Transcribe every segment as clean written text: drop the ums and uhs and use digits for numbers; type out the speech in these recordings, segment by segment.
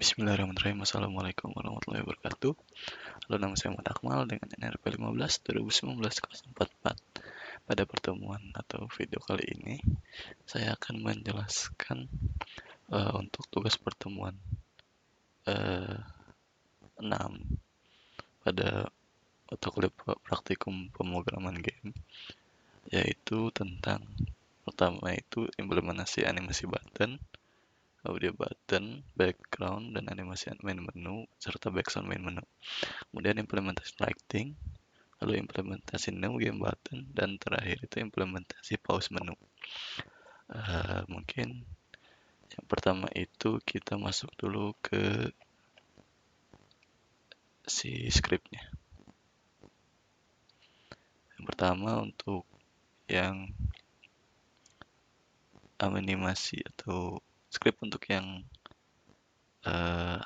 Bismillahirrahmanirrahim. Assalamualaikum warahmatullahi wabarakatuh. Halo, nama saya Muhammad Akmal dengan NRP 15 2019 044. Pada pertemuan atau video kali ini, saya akan menjelaskan untuk tugas pertemuan 6 pada mata kuliah praktikum pemrograman game, yaitu tentang pertama itu implementasi animasi button, audio button, background, dan animasi main menu, serta background main menu. Kemudian implementasi lighting, lalu implementasi new game button, dan terakhir itu implementasi pause menu. Mungkin yang pertama itu kita masuk dulu ke si scriptnya. Yang pertama untuk yang animasi atau script untuk yang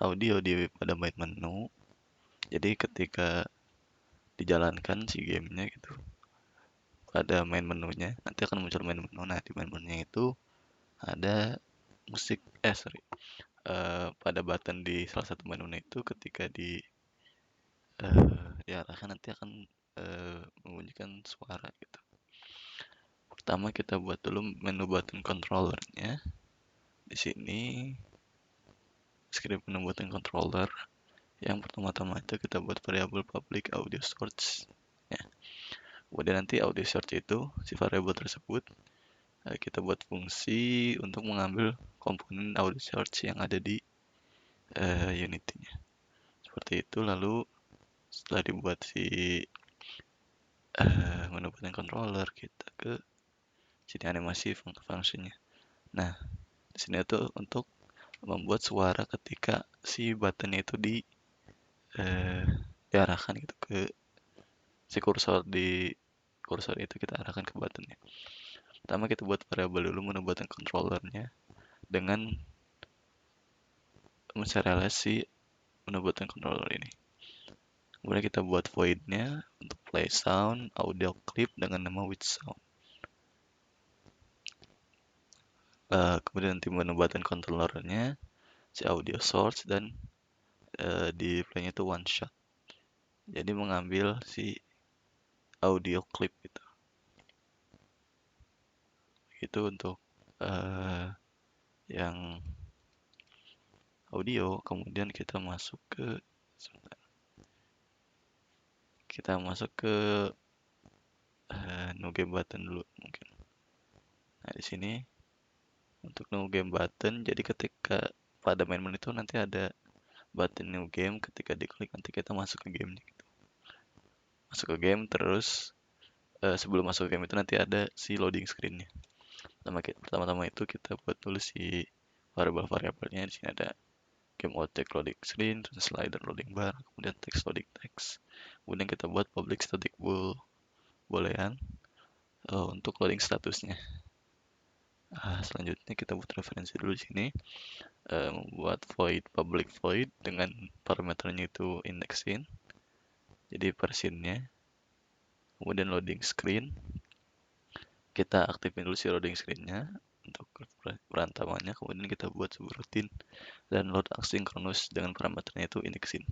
audio di pada main menu. Jadi ketika dijalankan si gamenya gitu, pada main menunya nanti akan muncul main menu. Nah, di main menunya itu ada musik pada button di salah satu menu itu ketika diarahkan nanti akan membunyikan suara gitu. Pertama kita buat dulu menu button controllernya. Di sini script menu button controller. Yang pertama-tama itu kita buat variabel public audio source ya. Kemudian nanti audio source itu si variabel tersebut kita buat fungsi untuk mengambil komponen audio source yang ada di Unity-nya. Seperti itu. Lalu setelah dibuat si menu button controller, kita ke sini animasi fungsinya. Nah, di sini itu untuk membuat suara ketika si button itu diarahkan gitu ke si kursor itu kita arahkan ke buttonnya. Pertama kita buat variabel dulu menu button controllernya dengan menserialize si menu button controller ini. Kemudian kita buat void-nya untuk play sound, audio clip dengan nama with sound. Kemudian nanti menu button controllernya si audio source dan di play-nya itu one shot. Jadi mengambil si audio clip gitu. Itu untuk yang audio. Kemudian kita masuk ke new game button dulu mungkin. Nah, di sini untuk new game button, jadi ketika pada main menu itu nanti ada button new game, ketika diklik nanti kita masuk ke gamenya gitu. Masuk ke game, terus sebelum masuk ke game itu nanti ada si loading screen-nya. Pertama-tama itu kita buat dulu si variabel-variabelnya. Di sini ada game object loading screen, terus slider loading bar, kemudian text loading text. Kemudian kita buat public static boolean untuk loading statusnya. Selanjutnya kita buat referensi dulu di sini, membuat void public void dengan parameternya itu indexin. Jadi versionnya. Kemudian loading screen. Kita aktifin dulu si loading screen-nya untuk perantamannya. Kemudian kita buat subroutine dan load asynchronous dengan parameternya itu indexin.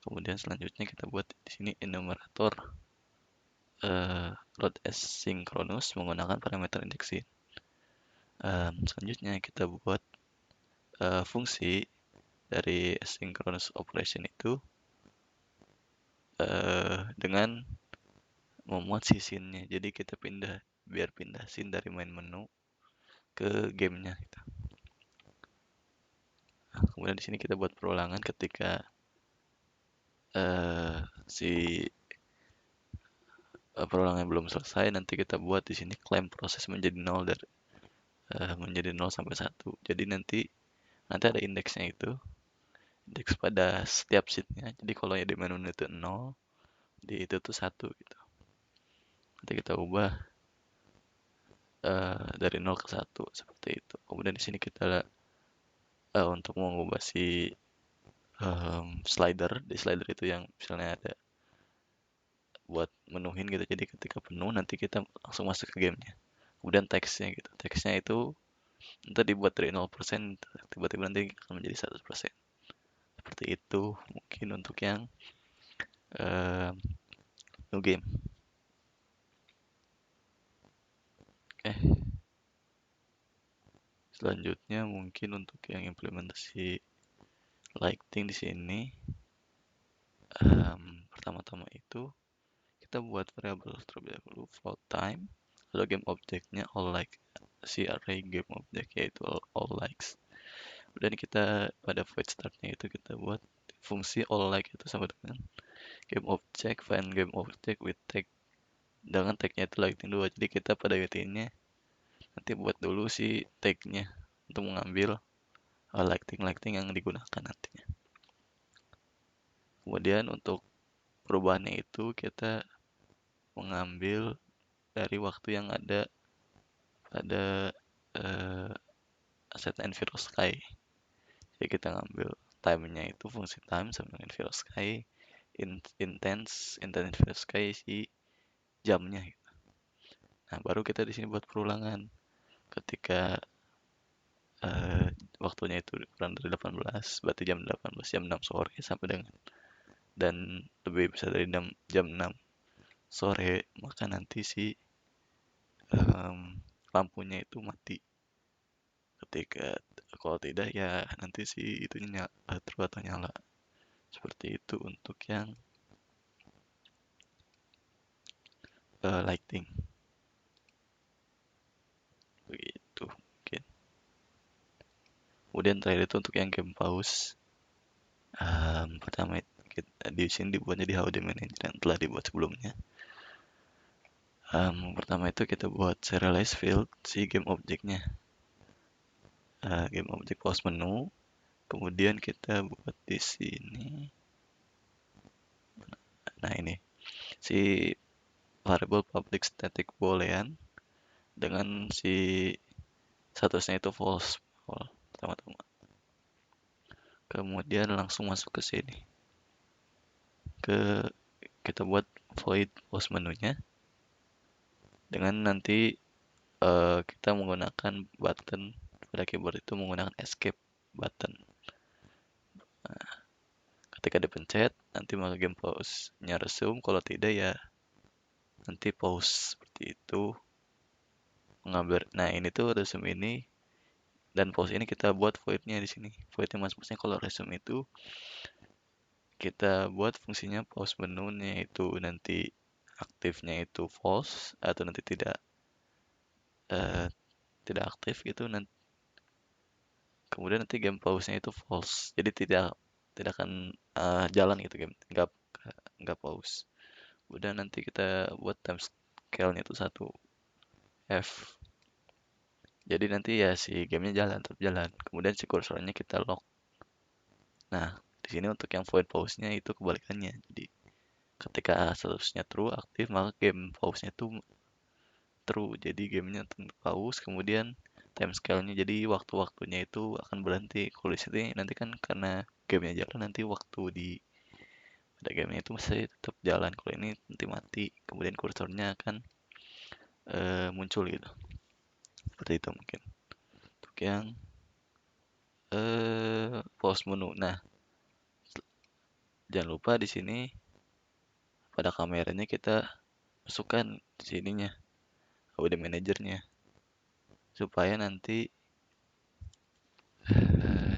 Kemudian selanjutnya kita buat di sini enumerator load asynchronous menggunakan parameter indexin. Selanjutnya kita buat fungsi dari asynchronous operation itu dengan memuat si scene-nya. Jadi kita biar pindah scene dari main menu ke gamenya gitu. Kemudian di sini kita buat perulangan ketika si perulangan belum selesai. Nanti kita buat di sini claim proses menjadi 0 dari menjadi 0 sampai 1. Jadi nanti ada indeksnya itu. Indeks pada setiap sheet-nya. Jadi kalau ya di menu itu 0, di itu tuh 1 gitu. Nanti kita ubah dari 0 ke 1 seperti itu. Kemudian di sini kita untuk mengubah si slider, di slider itu yang misalnya ada buat menuhin gitu. Jadi ketika penuh nanti kita langsung masuk ke gamenya. Kemudian teksnya gitu. Teksnya itu Entah dibuat dari 0%, tiba-tiba nanti akan menjadi 100%. Seperti itu mungkin untuk yang new game. Oke, selanjutnya mungkin untuk yang implementasi lighting di sini, pertama-tama itu kita buat variabel terlebih dahulu float time, lalu game objeknya all like, si array game object yaitu all likes. Kemudian kita pada void startnya itu kita buat fungsi all like itu sama dengan game object find game object with tag, dengan tagnya itu lighting 2. Jadi kita pada intinya nanti buat dulu si tagnya untuk mengambil lighting yang digunakan nantinya. Kemudian untuk perubahannya itu kita mengambil dari waktu yang ada pada aset EnviroSky. Jadi kita ngambil time-nya itu fungsi time sama dengan EnviroSky, intense EnviroSky si jamnya gitu. Nah, baru kita di sini buat perulangan. Ketika waktunya itu kurang dari 18, berarti jam 18, jam 6 sore sampai dengan, dan lebih besar dari jam 6 sore, maka nanti si lampunya itu mati. Ketika kalau tidak ya nanti si itunya true atau nyala. Seperti itu untuk yang lighting. Begitu mungkin. Kemudian terakhir itu untuk yang game pause. Pertama di sini dibuatnya di HUD Manager yang telah dibuat sebelumnya. Pertama itu kita buat serialize field si game objeknya, game objek pause menu. Kemudian kita buat di sini, nah ini si variable public static boolean dengan si statusnya itu false pertama-tama. Kemudian langsung masuk ke sini, kita buat void pause menunya dengan nanti kita menggunakan button pada keyboard itu menggunakan escape button. Nah, ketika dipencet nanti maka game pause-nya resume, kalau tidak ya nanti pause seperti itu. Mengambil, nah ini tuh resume ini dan pause ini kita buat void-nya di sini. Void-nya maksudnya kalau resume itu kita buat fungsinya pause menu-nya itu nanti aktifnya itu false atau nanti tidak aktif gitu, nanti kemudian nanti game pause-nya itu false, jadi tidak akan jalan gitu game, nggak pause. Kemudian nanti kita buat time scale-nya itu 1 F, jadi nanti ya si gamenya tetap jalan. Kemudian si kursornya kita lock. Nah di sini untuk yang void pause-nya itu kebalikannya, jadi ketika statusnya true aktif maka game pause-nya itu true, jadi gamenya pause. Kemudian time scale-nya, jadi waktu-waktunya itu akan berhenti. Kalau di sini nanti kan karena gamenya jalan, nanti waktu di pada gamenya itu masih tetap jalan. Kalau ini nanti mati, kemudian kursornya akan muncul gitu. Seperti itu mungkin untuk yang pause menu. Nah jangan lupa di sini pada kameranya kita masukkan di sininya HUD manajernya supaya nanti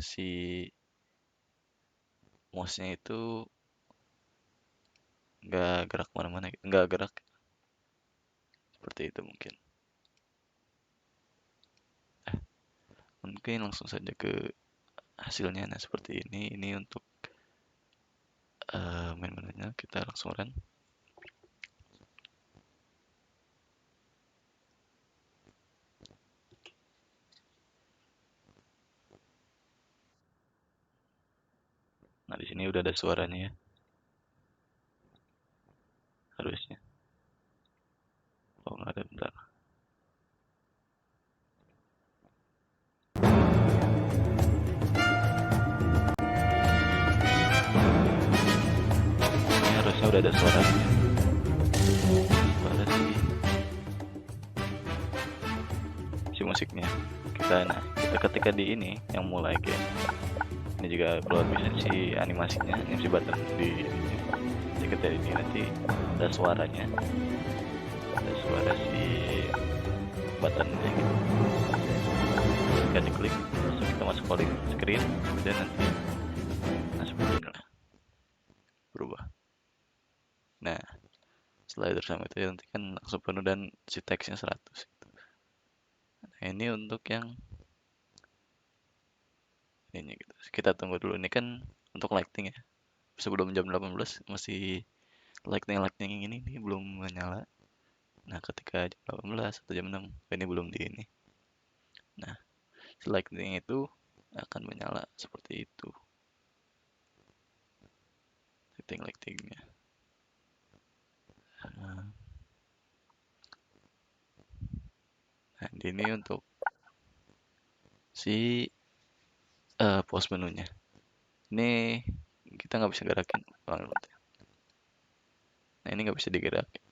si mouse-nya itu nggak gerak mana-mana, nggak gerak. Seperti itu mungkin. Mungkin langsung saja ke hasilnya. Nah seperti ini untuk main menunya, kita langsung run. Nah di sini udah ada suaranya ya, harusnya. Oh nggak ada, bentar. Ini harusnya udah ada suaranya. Suara si musiknya. Oke. Nah, kita ketika di ini yang mulai game, ini juga keluar bisa si animasinya, animasi button di ini. Jadi ketika ini nanti ada suaranya, ada suara si buttonnya gitu. Ketika diklik, langsung kita masuk calling screen dan nanti seperti inilah berubah. Nah, setelah itu sama itu ya nanti kan langsung penuh dan si teksnya 100 gitu. Nah, ini untuk yang ini gitu. Kita tunggu dulu, ini kan untuk lighting ya. Sebelum jam 18 masih lighting ini nih belum menyala. Nah, ketika jam 18 atau jam 6 ini belum di ini. Nah, si lighting itu akan menyala seperti itu. Lightingnya. Nah, ini untuk si pause menunya. Ini kita nggak bisa gerakin. Nah, ini nggak bisa digerakin.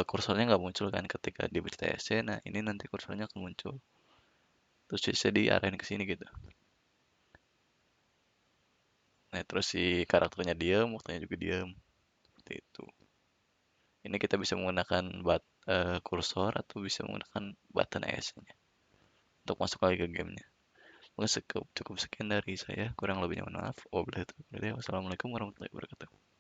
Kursornya nggak muncul kan ketika di BTSC. Nah, ini nanti kursornya akan muncul. Terus bisa diarahin ke sini gitu. Nah, terus si karakternya diam, waktunya juga diam. Seperti itu. Ini kita bisa menggunakan kursor atau bisa menggunakan button ESC-nya untuk masuk lagi ke gamenya. Mungkin cukup sekian dari saya. Kurang lebihnya mohon maaf. Wassalamualaikum warahmatullahi wabarakatuh.